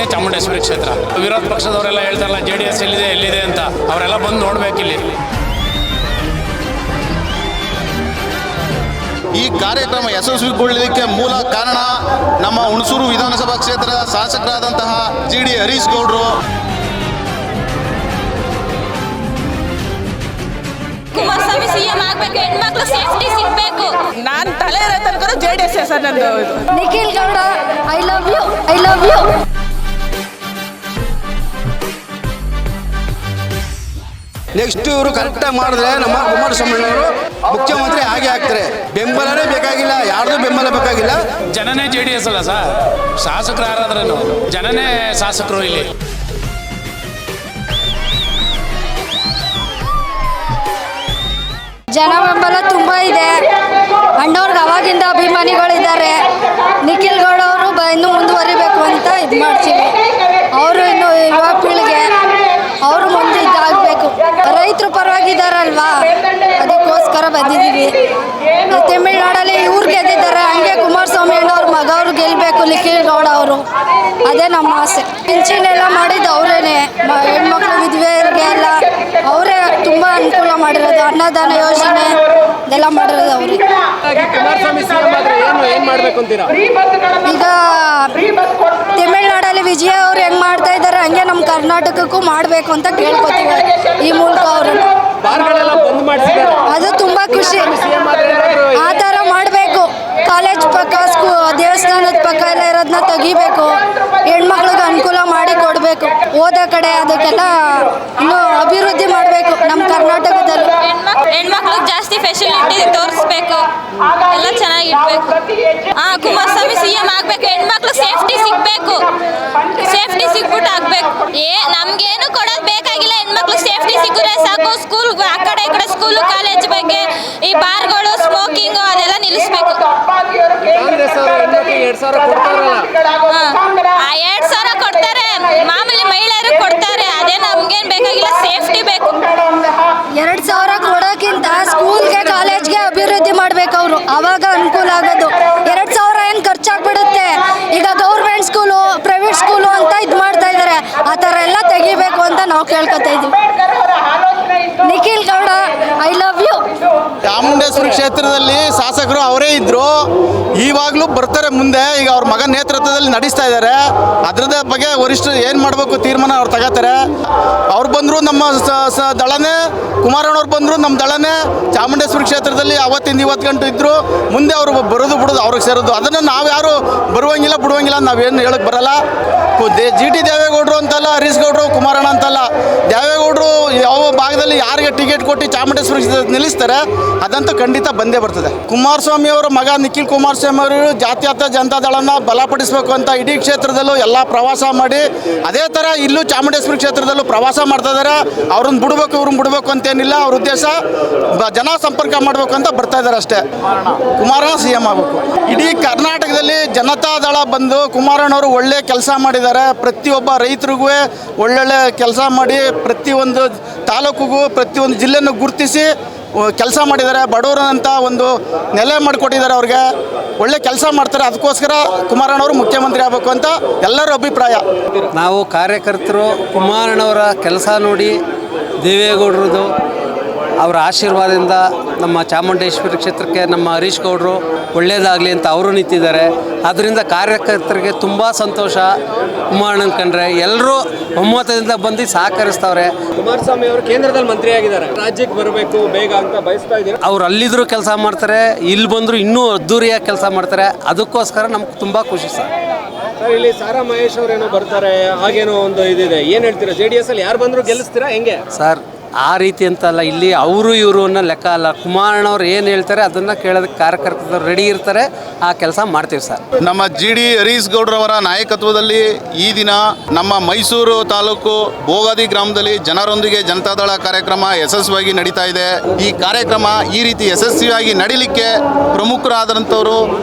ರಾಜಧಾನಿ ಚಾಮುಂಡೇಶ್ವರಿ ಕ್ಷೇತ್ರ. ವಿರೋಧ ಪಕ್ಷದವರೆಲ್ಲ ಹೇಳ್ತಾರಲ್ಲ JDS ಎಲ್ಲಿದೆ ಅಂತ, ಅವರೆಲ್ಲ ಬಂದು ನೋಡ್ಬೇಕಿಲ್ಲಿ. ಈ ಕಾರ್ಯಕ್ರಮ ಯಶಸ್ವಿಗೊಳ್ಳಲಿಕ್ಕೆ ಮೂಲ ಕಾರಣ ನಮ್ಮ ಹುಣಸೂರು ವಿಧಾನಸಭಾ ಕ್ಷೇತ್ರದ ಶಾಸಕರಾದಂತಹ GD ಹರೀಶ್ ಗೌಡ್ರು. ಕುಮಾರಸ್ವಾಮಿ CM ಆಗಬೇಕು, ಹೆಣ್ಮಕ್ಳು ಸೇಫ್ಟಿ ಸಿಗಬೇಕು. ನಾನು ತಲೆ ಇರೋ ತನಕ JDS ಸರ್ ನಂದು. Nikhil Gowda I love you. Next ಇವರು ಕರೆಕ್ಟಾಗಿ ಮಾಡಿದ್ರೆ ನಮ್ಮ ಕುಮಾರಸ್ವಾಮಿಯವರು ಮುಖ್ಯಮಂತ್ರಿ ಹಾಗೆ ಆಗ್ತಾರೆ. ಬೆಂಬಲನೇ ಬೇಕಾಗಿಲ್ಲ, ಯಾರ್ದು ಬೆಂಬಲ ಬೇಕಾಗಿಲ್ಲ. ಜನನೇ JDS ಅಲ್ಲ ಸರ್, ಶಾಸಕರು ಯಾರಾದ್ರೂ ಜನನೇ ಶಾಸಕರು ಇಲ್ಲಿ. ಜನ ಬೆಂಬಲ ತುಂಬ ಇದೆ. ಅಣ್ಣವ್ರಿಗೆ ಅವಾಗಿಂದ ಅಭಿಮಾನಿಗಳಿದ್ದಾರೆ. ನಿಖಿಲ್ ಗೌಡ ಅವರು ಇನ್ನೂ ಮುಂದುವರಿಬೇಕು ಅಂತ ಇದು ಮಾಡ್ತೀವಿ. ಅವರು ಇನ್ನು ಯುವ ಪೀಳಿಗೆ ಅವರು ಮುಂದೆ ಇದಾಗಬೇಕು. ರೈತರು ಪರವಾಗಿದ್ದಾರಲ್ವಾ, ಅದಕ್ಕೋಸ್ಕರ ಬಂದಿದ್ದೀವಿ. ತಮಿಳ್ನಾಡಲ್ಲಿ ಇವ್ರು ಗೆದ್ದಿದ್ದಾರೆ, ಹಂಗೆ ಕುಮಾರಸ್ವಾಮಿ ಅಣ್ಣವ್ರ ಮಗ ಅವರು ಗೆಲ್ಲಬೇಕು ನಿಖಿಲ್ ಗೌಡ ಅವರು. ಅದೇ ನಮ್ಮ ಆಸೆ. ಪಿಂಚಣಿಯೆಲ್ಲ ಮಾಡಿದ್ದು ಅವರೇನೆ, ಹೆಣ್ಮಕ್ಳು ವಿಧವೆಯರಿಗೆ ಎಲ್ಲ ಅವರೇ ತುಂಬ ಅನುಕೂಲ ಮಾಡಿರೋದು. ಅನ್ನದಾನ ಯೋಜನೆ ಇದೆಲ್ಲ ಮಾಡಿರೋದು ಅವರು. ಈಗ ತಮಿಳ್ನಾಡಲ್ಲಿ ವಿಜಯ ಅವ್ರು ಹೆಂಗ್ ಮಾಡ್ತಾ ಇದ್ದಾರೆ ಹಂಗೆ ನಮ್ಮ ಕರ್ನಾಟಕಕ್ಕೂ ಮಾಡಬೇಕು ಅಂತ ಕೇಳ್ಕೊತೀವಿ ಈ ಮೂಲಕ ಅವ್ರನ್ನ. ಅದು ತುಂಬ ಖುಷಿ. ಆ ಥರ ಮಾಡಬೇಕು. ಕಾಲೇಜ್ ಪಕ್ಕ ದೇವಸ್ಥಾನದ ಪಕ್ಕ ಎಲ್ಲ ಇರೋದನ್ನ ತೆಗಿಬೇಕು. ಹೆಣ್ಮಕ್ಳಿಗೆ ಅನುಕೂಲ ಮಾಡಿ ಕೊಡಬೇಕು. ಹೋದ ಕಡೆ ಅದಕ್ಕೆಲ್ಲ ಇನ್ನೂ ಅಭಿವೃದ್ಧಿ ಮಾಡಬೇಕು ನಮ್ಮ ಕರ್ನಾಟಕದಲ್ಲಿ. ಹೆಣ್ಮಕ್ಳಿಗೆ ಜಾಸ್ತಿ ಫೆಸಿಲಿಟಿ ತೋರಿಸ್ಬೇಕು, ಎಲ್ಲ ಚೆನ್ನಾಗಿರ್ಬೇಕು. ಕುಮಾರಸ್ವಾಮಿ CM ಆಗಬೇಕು, ಹೆಣ್ಮಕ್ಳು ಸೇಫ್ಟಿ ಸಿಗಬೇಕು. ಸೇಫ್ಟಿ ಸಿಗ್ಬಿಟ್ಟು ಆಗ್ಬೇಕು. ನಮ್ಗೇನು ಕೊಡೋದು ಬೇಕಾಗಿಲ್ಲ, ಹೆಣ್ಮಕ್ಳು ಸೇಫ್ಟಿ ಸಿಕ್ಕರೆ ಸಾಕು. ಸ್ಕೂಲ್ ಆ ಕಡೆ ಈ ಕಡೆ ಸ್ಕೂಲು ಕಾಲೇಜ್ ಬಗ್ಗೆ ಈ ಬಾರ್ಗಳು ಸ್ಮೋಕಿಂಗು ಅದೆಲ್ಲ ನಿಲ್ಲಿಸ್ಬೇಕು. 2,000 ಕೊಡ್ತಾರೆ, ಮಾಮೂಲಿ ಮಹಿಳೆಯರು ಕೊಡ್ತಾರೆ. ಅದೇ ನಮ್ಗೇನು ಬೇಕಾಗಿಲ್ಲ, ಸೇಫ್ಟಿ ಬೇಕು. 2,000 ಕೊಡೋಕ್ಕಿಂತ ಸ್ಕೂಲ್ಗೆ ಕಾಲೇಜ್ಗೆ ಅಭಿವೃದ್ಧಿ ಮಾಡಬೇಕು ಅವರು, ಆವಾಗ ಅನುಕೂಲ ಆಗೋದು. 2,000 ಏನು ಖರ್ಚಾಗ್ಬಿಡುತ್ತೆ. ಈಗ ಗೌರ್ಮೆಂಟ್ ಸ್ಕೂಲು ಪ್ರೈವೇಟ್ ಸ್ಕೂಲು ಅಂತ ಇದು ಮಾಡ್ತಾ ಇದ್ದಾರೆ. ಆ ಥರ ಎಲ್ಲ ತೆಗಿಬೇಕು ಅಂತ ನಾವು ಕೇಳ್ಕೊತಾ ಇದ್ದೀವಿ. Nikhil Gowda I love you. Chamundeshwari ಕ್ಷೇತ್ರದಲ್ಲಿ ಶಾಸಕರು ಅವರೇ ಇದ್ರು, ಇವಾಗಲೂ ಬರ್ತಾರೆ ಮುಂದೆ. ಈಗ ಅವ್ರ ಮಗನ ನೇತೃತ್ವದಲ್ಲಿ ನಡೆಸ್ತಾ ಇದ್ದಾರೆ. ಅದರದ ಬಗ್ಗೆ ವರಿಷ್ಠರು ಏನು ಮಾಡಬೇಕು ತೀರ್ಮಾನ ಅವ್ರು ತಗೋತಾರೆ. ಅವ್ರು ಬಂದರು ನಮ್ಮ ದಳನೇ, ಕುಮಾರಣ್ಣವ್ರು ಬಂದರು ನಮ್ಮ ದಳನೇ. ಚಾಮುಂಡೇಶ್ವರಿ ಕ್ಷೇತ್ರದಲ್ಲಿ ಅವತ್ತಿಂದ ಇವತ್ತು ಗಂಟು ಇದ್ದರು. ಮುಂದೆ ಅವರು ಬರೋದು ಬಿಡೋದು ಅವ್ರಿಗೆ ಸೇರೋದು. ಅದನ್ನು ನಾವು ಯಾರು ಬರುವಂಗಿಲ್ಲ ಬಿಡುವಂಗಿಲ್ಲ, ನಾವೇನು ಹೇಳಕ್ಕೆ ಬರಲ್ಲ. GT ದೇವೇಗೌಡರು ಅಂತಲ್ಲ, ಹರೀಶ್ ಗೌಡರು, ಕುಮಾರಣ್ಣ ಅಂತಲ್ಲ. ದೇವೇಗೌಡರು ಯಾವ ಭಾಗದಲ್ಲಿ ಯಾರಿಗೆ ಟಿಕೆಟ್ ಕೊಟ್ಟು ಚಾಮುಂಡೇಶ್ವರಿ ನಿಲ್ಲಿಸ್ತಾರೆ ಅದಂತೂ ಖಂಡಿತ ಬಂದೇ ಬರ್ತದೆ. ಕುಮಾರಸ್ವಾಮಿ ಅವರ ಮಗ ನಿಖಿಲ್ ಕುಮಾರಸ್ವಾಮಿ ಅವರು ಜಾತ್ಯತೀತ ಜನತಾದಳನ ಬಲಪಡಿಸಬೇಕು ಅಂತ ಇಡೀ ಕ್ಷೇತ್ರದಲ್ಲೂ ಎಲ್ಲ ಪ್ರವಾಸ ಮಾಡಿ, ಅದೇ ಥರ ಇಲ್ಲೂ ಚಾಮುಂಡೇಶ್ವರಿ ಕ್ಷೇತ್ರದಲ್ಲೂ ಪ್ರವಾಸ ಮಾಡ್ತಾ ಇದ್ದಾರೆ. ಅವ್ರನ್ನ ಬಿಡಬೇಕು ಇವ್ರನ್ನ ಬಿಡಬೇಕು ಅಂತೇನಿಲ್ಲ. ಅವ್ರ ಉದ್ದೇಶ ಜನ ಸಂಪರ್ಕ ಮಾಡಬೇಕು ಅಂತ ಬರ್ತಾ ಇದ್ದಾರೆ ಅಷ್ಟೇ. ಕುಮಾರಣ್ಣ CM ಆಗಬೇಕು. ಇಡೀ ಕರ್ನಾಟಕದಲ್ಲಿ ಜನತಾದಳ ಬಂದು ಕುಮಾರಣ್ಣವರು ಒಳ್ಳೆ ಕೆಲಸ ಮಾಡಿದ್ದಾರೆ. ಪ್ರತಿಯೊಬ್ಬ ರೈತರಿಗೂ ಒಳ್ಳೊಳ್ಳೆ ಕೆಲಸ ಮಾಡಿ, ಪ್ರತಿಯೊಂದು ತಾಲೂಕಿಗೂ ಪ್ರತಿಯೊಂದು ಜಿಲ್ಲೆಯನ್ನು ಗುರುತಿಸಿ ಕೆಲಸ ಮಾಡಿದ್ದಾರೆ. ಬಡವರಂತ ಒಂದು ನೆಲೆ ಮಾಡಿಕೊಟ್ಟಿದ್ದಾರೆ. ಅವ್ರಿಗೆ ಒಳ್ಳೆ ಕೆಲಸ ಮಾಡ್ತಾರೆ. ಅದಕ್ಕೋಸ್ಕರ ಕುಮಾರಣ್ಣವರು ಮುಖ್ಯಮಂತ್ರಿ ಆಗಬೇಕು ಅಂತ ಎಲ್ಲರ ಅಭಿಪ್ರಾಯ. ನಾವು ಕಾರ್ಯಕರ್ತರು ಕುಮಾರಣ್ಣವರ ಕೆಲಸ ನೋಡಿ, ದೇವೇಗೌಡರದು ಅವರ ಆಶೀರ್ವಾದದಿಂದ ನಮ್ಮ ಚಾಮುಂಡೇಶ್ವರಿ ಕ್ಷೇತ್ರಕ್ಕೆ ನಮ್ಮ ಹರೀಶ್ ಗೌಡರು ಒಳ್ಳೆಯದಾಗಲಿ ಅಂತ ಅವರು ನಿಂತಿದ್ದಾರೆ. ಆದ್ದರಿಂದ ಕಾರ್ಯಕರ್ತರಿಗೆ ತುಂಬ ಸಂತೋಷ. ಕುಮಾರಣ್ಣನ ಕಂಡ್ರೆ ಎಲ್ಲರೂ ಒಮ್ಮತದಿಂದ ಬಂದು ಸಹಕರಿಸ್ತವ್ರೆ. ಕುಮಾರಸ್ವಾಮಿ ಅವರು ಕೇಂದ್ರದಲ್ಲಿ ಮಂತ್ರಿ ಆಗಿದ್ದಾರೆ, ರಾಜ್ಯಕ್ಕೆ ಬರಬೇಕು ಬೇಗ ಅಂತ ಬಯಸ್ತಾ ಇದ್ದಾರೆ. ಅವ್ರು ಅಲ್ಲಿದ್ದರೂ ಕೆಲಸ ಮಾಡ್ತಾರೆ, ಇಲ್ಲಿ ಬಂದರೂ ಇನ್ನೂ ಅದ್ದೂರಿಯಾಗಿ ಕೆಲಸ ಮಾಡ್ತಾರೆ. ಅದಕ್ಕೋಸ್ಕರ ನಮ್ಗೆ ತುಂಬ ಖುಷಿ ಸರ್. ಇಲ್ಲಿ ಸಾರಾ ಮಹೇಶ್ ಅವರೇನೋ ಬರ್ತಾರೆ, ಹಾಗೇನೋ ಒಂದು ಇದಿದೆ. ಏನು ಹೇಳ್ತೀರಾ? JDS ಅಲ್ಲಿ ಯಾರು ಬಂದರೂ ಗೆಲ್ಲಿಸ್ತೀರಾ ಹೆಂಗೆ ಸರ್? ಆ ರೀತಿ ಅಂತಲ್ಲ, ಇಲ್ಲಿ ಅವರು ಇವರು ಅನ್ನೋ ಲೆಕ್ಕ ಅಲ್ಲ. ಕುಮಾರಣ್ಣವ್ರು ಏನು ಹೇಳ್ತಾರೆ ಅದನ್ನು ಕೇಳೋದಕ್ಕೆ ಕಾರ್ಯಕರ್ತರು ರೆಡಿ ಇರ್ತಾರೆ. ಆ ಕೆಲಸ ಮಾಡ್ತೀವಿ ಸರ್. ನಮ್ಮ GD ಹರೀಶ್ ಗೌಡ್ರವರ ನಾಯಕತ್ವದಲ್ಲಿ ಈ ದಿನ ನಮ್ಮ ಮೈಸೂರು ತಾಲೂಕು ಬೋಗಾದಿ ಗ್ರಾಮದಲ್ಲಿ ಜನರೊಂದಿಗೆ ಜನತಾದಳ ಕಾರ್ಯಕ್ರಮ ಯಶಸ್ವಿಯಾಗಿ ನಡೀತಾ ಇದೆ. ಈ ಕಾರ್ಯಕ್ರಮ ಈ ರೀತಿ ಯಶಸ್ವಿಯಾಗಿ ನಡೀಲಿಕ್ಕೆ ಪ್ರಮುಖರಾದಂಥವರು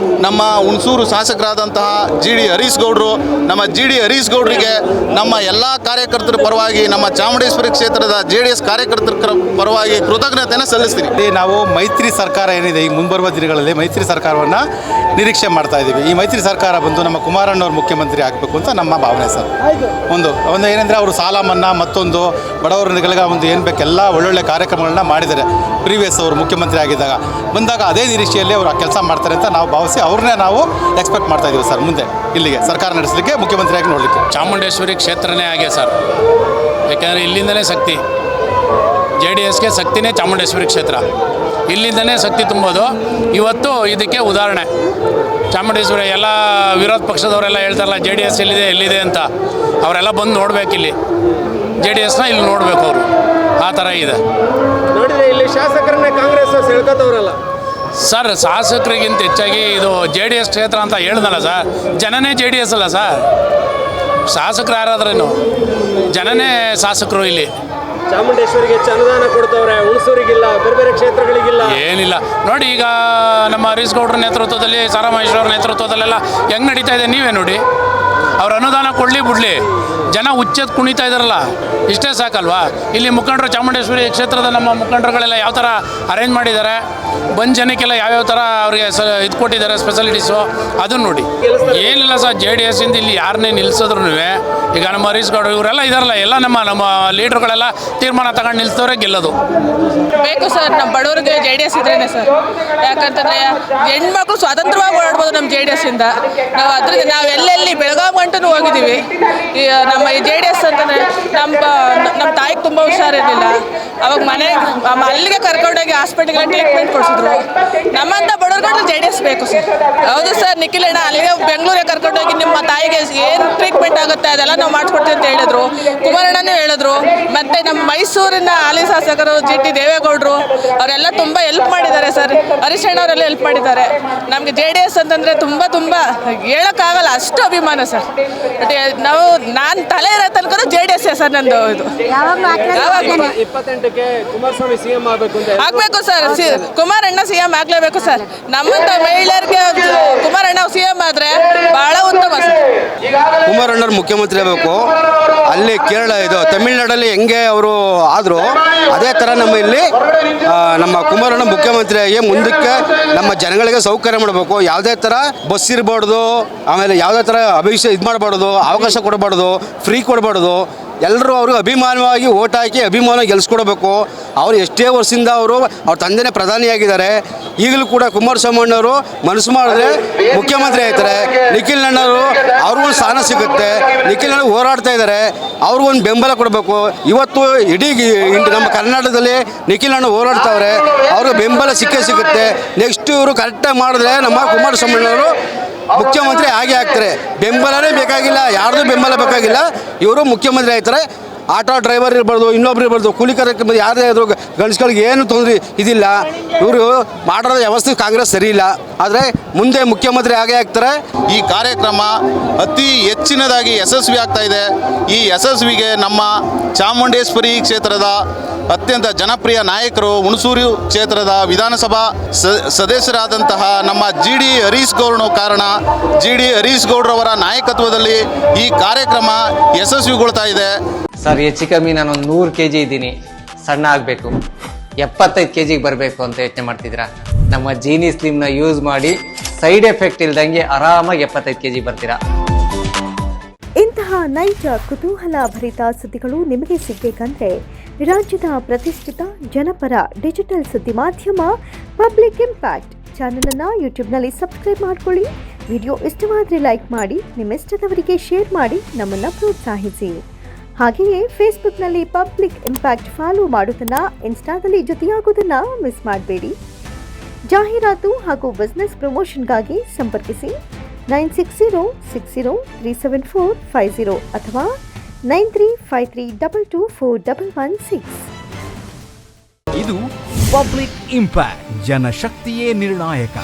ನಮ್ಮ ಹುಣಸೂರು ಶಾಸಕರಾದಂತಹ GD ಹರೀಶ್ ಗೌಡ್ರು. ನಮ್ಮ GD ಹರೀಶ್ ಗೌಡ್ರಿಗೆ ನಮ್ಮ ಎಲ್ಲ ಕಾರ್ಯಕರ್ತರ ಪರವಾಗಿ, ನಮ್ಮ ಚಾಮುಂಡೇಶ್ವರಿ ಕ್ಷೇತ್ರದ JDS ಕಾರ್ಯಕರ್ತರ ಪರವಾಗಿ ಕೃತಜ್ಞತೆಯನ್ನು ಸಲ್ಲಿಸ್ತೀನಿ. ನಾವು ಮೈತ್ರಿ ಸರ್ಕಾರ ಏನಿದೆ, ಈ ಮುಂಬರುವ ದಿನಗಳಲ್ಲಿ ಮೈತ್ರಿ ಸರ್ಕಾರವನ್ನು ನಿರೀಕ್ಷೆ ಮಾಡ್ತಾ ಇದ್ದೀವಿ. ಈ ಮೈತ್ರಿ ಸರ್ಕಾರ ಬಂದು ನಮ್ಮ ಕುಮಾರಣ್ಣವ್ರು ಮುಖ್ಯಮಂತ್ರಿ ಆಗಬೇಕು ಅಂತ ನಮ್ಮ ಭಾವನೆ ಸರ್. ಒಂದು ಏನಂದರೆ ಅವರು ಸಾಲ ಮನ್ನಾ ಮತ್ತೊಂದು ಬಡವರುಗಳಿಗೆ ಒಂದು ಏನು ಬೇಕೆಲ್ಲ ಒಳ್ಳೊಳ್ಳೆ ಕಾರ್ಯಕ್ರಮಗಳನ್ನ ಮಾಡಿದ್ದಾರೆ. ಪ್ರೀವಿಯಸ್ ಅವರು ಮುಖ್ಯಮಂತ್ರಿ ಆಗಿದ್ದಾಗ ಬಂದಾಗ ಅದೇ ನಿರೀಕ್ಷೆಯಲ್ಲಿ ಅವರು ಕೆಲಸ ಮಾಡ್ತಾರೆ ಅಂತ ನಾವು ಭಾವಿಸಿ ಅವ್ರನ್ನೇ ನಾವು ಎಕ್ಸ್ಪೆಕ್ಟ್ ಮಾಡ್ತಾ ಇದ್ದೀವಿ ಸರ್. ಮುಂದೆ ಇಲ್ಲಿಗೆ ಸರ್ಕಾರ ನಡೆಸಲಿಕ್ಕೆ ಮುಖ್ಯಮಂತ್ರಿಯಾಗಿ ನೋಡಲಿಕ್ಕೆ ಚಾಮುಂಡೇಶ್ವರಿ ಕ್ಷೇತ್ರನೇ ಆಗಿದೆ ಸರ್. ಯಾಕೆಂದರೆ ಇಲ್ಲಿಂದಲೇ ಶಕ್ತಿ, JDSಗೆ ಶಕ್ತಿನೇ ಚಾಮುಂಡೇಶ್ವರಿ ಕ್ಷೇತ್ರ. ಇಲ್ಲಿಂದನೇ ಶಕ್ತಿ ತುಂಬೋದು. ಇವತ್ತು ಇದಕ್ಕೆ ಉದಾಹರಣೆ ಚಾಮುಂಡೇಶ್ವರಿ. ಎಲ್ಲ ವಿರೋಧ ಪಕ್ಷದವರೆಲ್ಲ ಹೇಳ್ತಾರಲ್ಲ JDS ಎಲ್ಲಿದೆ ಅಂತ, ಅವರೆಲ್ಲ ಬಂದು ನೋಡಬೇಕಿಲ್ಲಿ JDSನ ಇಲ್ಲಿ ನೋಡಬೇಕು ಅವರು. ಆ ಥರ ಇದೆ ನೋಡಿದ್ರೆ ಇಲ್ಲಿ ಶಾಸಕರನ್ನೇ ಕಾಂಗ್ರೆಸ್ ಸೆಳ್ಕೋತವ್ರಲ್ಲ ಸರ್. ಶಾಸಕರಿಗಿಂತ ಹೆಚ್ಚಾಗಿ ಇದು JDS ಕ್ಷೇತ್ರ ಅಂತ ಹೇಳ್ದಲ್ಲ ಸರ್. ಜನನೇ JDS ಅಲ್ಲ ಸರ್. ಶಾಸಕರು ಯಾರಾದ್ರೇನು ಜನನೇ ಶಾಸಕರು ಇಲ್ಲಿ. ಚಾಮುಂಡೇಶ್ವರಿಗೆ ಹೆಚ್ಚು ಅನುದಾನ ಕೊಡ್ತವ್ರೆ, ಹುಣಸೂರಿಗಿಲ್ಲ, ಬೇರೆ ಬೇರೆ ಕ್ಷೇತ್ರಗಳಿಗಿಲ್ಲ. ಏನಿಲ್ಲ ನೋಡಿ, ಈಗ ನಮ್ಮ ಹರೀಶ್ ಗೌಡ್ರ ನೇತೃತ್ವದಲ್ಲಿ, ಸಾರಾ ಮಹೇಶ್ವರ ನೇತೃತ್ವದಲ್ಲೆಲ್ಲ ಹೆಂಗೆ ನಡೀತಾ ಇದೆ ನೀವೇ ನೋಡಿ. ಅವ್ರ ಅನುದಾನ ಕೊಡಲಿ ಬಿಡಲಿ, ಜನ ಹುಚ್ಚೆದ್ದು ಕುಣಿತಾ ಇದ್ದಾರಲ್ಲ, ಇಷ್ಟೇ ಸಾಕಲ್ವಾ. ಇಲ್ಲಿ ಮುಖಂಡರು ಚಾಮುಂಡೇಶ್ವರಿ ಕ್ಷೇತ್ರದ ನಮ್ಮ ಮುಖಂಡರುಗಳೆಲ್ಲ ಯಾವ ಥರ ಅರೇಂಜ್ ಮಾಡಿದ್ದಾರೆ, ಬಂದು ಜನಕ್ಕೆಲ್ಲ ಯಾವ್ಯಾವ ಥರ ಅವ್ರಿಗೆ ಇದು ಕೊಟ್ಟಿದ್ದಾರೆ ಸ್ಪೆಷಾಲಿಟೀಸು, ಅದನ್ನು ನೋಡಿ. ಏನಿಲ್ಲ ಸರ್, JDS ಇಂದ ಇಲ್ಲಿ ಯಾರನ್ನೇ ನಿಲ್ಲಿಸಿದ್ರು ಈಗ ನಮ್ಮ ಹರೀಶ್ ಗೌಡ್ರು ಇವರೆಲ್ಲ ಇದಾರಲ್ಲ, ಎಲ್ಲ ನಮ್ಮ ಲೀಡ್ರುಗಳೆಲ್ಲ ತೀರ್ಮಾನ ತಗೊಂಡು ನಿಲ್ಸೋರೆ ಗೆಲ್ಲೋದು. ಬೇಕು ಸರ್, ನಮ್ಮ ಬಡವರಿಗೆ JDS ಇದ್ರೇನೆ ಸರ್. ಯಾಕಂತಂದ್ರೆ ಹೆಣ್ಮಕ್ಳು ಸ್ವತಂತ್ರವಾಗಿ ಓಡಾಡ್ಬೋದು ನಮ್ಮ JDS ಇಂದ. ನಾವು ಅದ್ರಿಂದ ನಾವು ಎಲ್ಲೆಲ್ಲಿ ಬೆಳಗಾವಿ ಗಂಟೂ ಹೋಗಿದ್ದೀವಿ. ಈ ನಮ್ಮ ಈ JDS ಅಂತಂದರೆ ನಮ್ಮ ತಾಯಿಗೆ ತುಂಬ ಹುಷಾರಿರಲಿಲ್ಲ. ಅವಾಗ ಅಲ್ಲಿಗೆ ಕರ್ಕೊಂಡೋಗಿ ಹಾಸ್ಪಿಟಲ್ಗೆ ಟ್ರೀಟ್ಮೆಂಟ್ ಕೊಡಿಸಿದ್ರು. ನಮ್ಮಂಥ ಬಡವ್ರುಗಳು JDS ಬೇಕು ಸರ್. ಹೌದು ಸರ್, ನಿಖಿಲ್ ಅಣ್ಣ ಅಲ್ಲಿಗೆ ಬೆಂಗಳೂರಿಗೆ ಕರ್ಕೊಂಡೋಗಿ ನಿಮ್ಮ ತಾಯಿಗೆ ಏನು ಟ್ರೀಟ್ಮೆಂಟ್ ಆಗುತ್ತೆ ಅದೆಲ್ಲ ನಾವು ಮಾಡಿಸ್ಕೊಡ್ತೀವಿ ಅಂತ ಹೇಳಿದ್ರು. ಕುಮಾರಣ್ಣನೂ ಹೇಳಿದ್ರು. ಮತ್ತು ನಮ್ಮ ಮೈಸೂರಿನ ಹಾಲಿ ಶಾಸಕರು GT ದೇವೇಗೌಡರು ಅವರೆಲ್ಲ ತುಂಬ ಹೆಲ್ಪ್ ಮಾಡಿದ್ದಾರೆ ಸರ್. ಹರೀಶ್ ಅಣ್ಣವರೆಲ್ಲ ಹೆಲ್ಪ್ ಮಾಡಿದ್ದಾರೆ. ನಮಗೆ JDS ಅಂತಂದರೆ ತುಂಬ ಹೇಳೋಕ್ಕಾಗಲ್ಲ, ಅಷ್ಟು ಅಭಿಮಾನ ಸರ್. ನಾನು ತಲೆ ಇರೋ ತನಕ JDS ಸರ್ ನಂದು. ಇದು 28ಕ್ಕೆ ಕುಮಾರಸ್ವಾಮಿ CM ಆಗಬೇಕು ಅಂತ ಆಗಬೇಕು ಸರ್. ಕುಮಾರಣ್ಣ CM ಆಗಲೇಬೇಕು ಸರ್. ನಮ್ಮಂಥ ಮಹಿಳೆಯರಿಗೆ ಕುಮಾರಣ್ಣ CM ಆದರೆ ಭಾಳ ಉತ್ತಮ ಸರ್. ಕುಮಾರಣ್ಣವ್ರು ಮುಖ್ಯಮಂತ್ರಿ ಆಗಬೇಕು. ಅಲ್ಲಿ ಕೇರಳ ಇದು ತಮಿಳ್ನಾಡಲ್ಲಿ ಹೆಂಗೆ ಅವರು ಆದರೂ ಅದೇ ಥರ ನಮ್ಮ ಇಲ್ಲಿ ನಮ್ಮ ಕುಮಾರಣ್ಣ ಮುಖ್ಯಮಂತ್ರಿಯಾಗಿ ಮುಂದಕ್ಕೆ ನಮ್ಮ ಜನಗಳಿಗೆ ಸೌಕರ್ಯ ಮಾಡಬೇಕು. ಯಾವುದೇ ಥರ ಬಸ್ ಇರಬಾರ್ದು, ಆಮೇಲೆ ಯಾವುದೇ ಥರ ಇದು ಮಾಡಬಾರ್ದು, ಅವಕಾಶ ಕೊಡಬಾರ್ದು, ಫ್ರೀ ಕೊಡಬಾರ್ದು. ಎಲ್ಲರೂ ಅವರು ಅಭಿಮಾನವಾಗಿ ಓಟ್ ಹಾಕಿ ಅಭಿಮಾನ ಗೆಲ್ಸ್ಕೊಡ್ಬೇಕು. ಅವರು ಎಷ್ಟೇ ವರ್ಷದಿಂದ ಅವ್ರ ತಂದೆನೇ ಪ್ರಧಾನಿಯಾಗಿದ್ದಾರೆ. ಈಗಲೂ ಕೂಡ ಕುಮಾರಸ್ವಾಮಣ್ಣವರು ಮನಸ್ಸು ಮಾಡಿದ್ರೆ ಮುಖ್ಯಮಂತ್ರಿ ಆಗ್ತಾರೆ. ನಿಖಿಲ್ ಅಣ್ಣವರು ಅವ್ರಿಗೊಂದು ಸ್ಥಾನ ಸಿಗುತ್ತೆ. ನಿಖಿಲ್ ಅಣ್ಣ ಹೋರಾಡ್ತಾ ಇದ್ದಾರೆ, ಅವ್ರಿಗೊಂದು ಬೆಂಬಲ ಕೊಡಬೇಕು. ಇವತ್ತು ಇಡೀ ನಮ್ಮ ಕರ್ನಾಟಕದಲ್ಲಿ ನಿಖಿಲ್ ಅಣ್ಣ ಹೋರಾಡ್ತಾವ್ರೆ, ಅವ್ರಿಗೆ ಬೆಂಬಲ ಸಿಗುತ್ತೆ. ನೆಕ್ಸ್ಟ್ ಇವರು ಕರೆಕ್ಟಾಗಿ ಮಾಡಿದ್ರೆ ನಮ್ಮ ಕುಮಾರಸ್ವಾಮಣ್ಣವರು ಮುಖ್ಯಮಂತ್ರಿ ಆಗೇ ಆಗ್ತಾರೆ. ಬೆಂಬಲನೇ ಬೇಕಾಗಿಲ್ಲ, ಯಾರ್ದು ಬೆಂಬಲ ಬೇಕಾಗಿಲ್ಲ, ಇವರು ಮುಖ್ಯಮಂತ್ರಿ ಆಗ್ತಾರೆ. ಆಟೋ ಡ್ರೈವರ್ ಇರ್ಬಾರ್ದು, ಇನ್ನೊಬ್ರು ಇರ್ಬಾರ್ದು, ಕೂಲಿ ಕಾರ್ಯಕ್ರಮ ಯಾರೇ ಆದರೂ ಗಂಡಸ್ಗಳಿಗೆ ಏನು ತೊಂದರೆ ಇದಿಲ್ಲ. ಇವರು ಮಾಡಿರೋ ವ್ಯವಸ್ಥೆ ಕಾಂಗ್ರೆಸ್ ಸರಿ ಇಲ್ಲ, ಆದರೆ ಮುಂದೆ ಮುಖ್ಯಮಂತ್ರಿ ಆಗೇ ಆಗ್ತಾರೆ. ಈ ಕಾರ್ಯಕ್ರಮ ಅತಿ ಹೆಚ್ಚಿನದಾಗಿ ಯಶಸ್ವಿ ಆಗ್ತಾ ಇದೆ. ಈ ಯಶಸ್ವಿಗೆ ನಮ್ಮ ಚಾಮುಂಡೇಶ್ವರಿ ಕ್ಷೇತ್ರದ ಅತ್ಯಂತ ಜನಪ್ರಿಯ ನಾಯಕರು, ಹುಣಸೂರು ಕ್ಷೇತ್ರದ ವಿಧಾನಸಭಾ ಸದಸ್ಯರಾದಂತಹ ನಮ್ಮ GD ಹರೀಶ್ ಗೌಡ್ರು ಕಾರಣ. GD ಹರೀಶ್ ಗೌಡ್ರವರ ನಾಯಕತ್ವದಲ್ಲಿ ಈ ಕಾರ್ಯಕ್ರಮ ಯಶಸ್ವಿಗೊಳ್ತಾ ಇದೆ. ಸರ್, ಹೆಚ್ಚು ಕಮ್ಮಿ ನಾನೊಂದು 100 kg ಇದ್ದೀನಿ, ಸಣ್ಣ ಆಗಬೇಕು, 75 kgಗೆ ಬರಬೇಕು ಅಂತ ಯೋಚನೆ ಮಾಡ್ತಿದ್ದೀರಾ? ನಮ್ಮ ಜೀನಿ ಸ್ಲಿಮ್ನ ಯೂಸ್ ಮಾಡಿ ಸೈಡ್ ಎಫೆಕ್ಟ್ ಇಲ್ದಂಗೆ ಆರಾಮಾಗಿ 75 kg ಬರ್ತೀರಾ. ಇಂತಹ ನೈಜ ಕುತೂಹಲ ಭರಿತ ಸುದ್ದಿಗಳು ನಿಮಗೆ ಸಿಗಬೇಕಂದ್ರೆ ರಾಜ್ಯದ ಪ್ರತಿಷ್ಠಿತ ಜನಪರ ಡಿಜಿಟಲ್ ಸುದ್ದಿ ಮಾಧ್ಯಮ ಪಬ್ಲಿಕ್ ಇಂಪ್ಯಾಕ್ಟ್ ಚಾನಲನ್ನು ಯೂಟ್ಯೂಬ್ನಲ್ಲಿ ಸಬ್ಸ್ಕ್ರೈಬ್ ಮಾಡ್ಕೊಳ್ಳಿ. ವಿಡಿಯೋ ಇಷ್ಟವಾದರೆ ಲೈಕ್ ಮಾಡಿ, ನಿಮ್ಮಿಷ್ಟದವರಿಗೆ ಶೇರ್ ಮಾಡಿ ನಮ್ಮನ್ನು ಪ್ರೋತ್ಸಾಹಿಸಿ. ಹಾಗೆಯೇ ಫೇಸ್ಬುಕ್ನಲ್ಲಿ ಪಬ್ಲಿಕ್ ಇಂಪ್ಯಾಕ್ಟ್ ಫಾಲೋ ಮಾಡೋದನ್ನು, ಇನ್ಸ್ಟಾದಲ್ಲಿ ಜೊತೆಯಾಗೋದನ್ನು ಮಿಸ್ ಮಾಡಬೇಡಿ. ಜಾಹೀರಾತು ಹಾಗೂ ಬಿಸ್ನೆಸ್ ಪ್ರಮೋಷನ್ಗಾಗಿ ಸಂಪರ್ಕಿಸಿ 9606037450 ಅಥವಾ 9353224116. ಇದು ಪಬ್ಲಿಕ್ ಇಂಪ್ಯಾಕ್ಟ್, ಜನಶಕ್ತಿಯೇ ನಿರ್ಣಾಯಕ.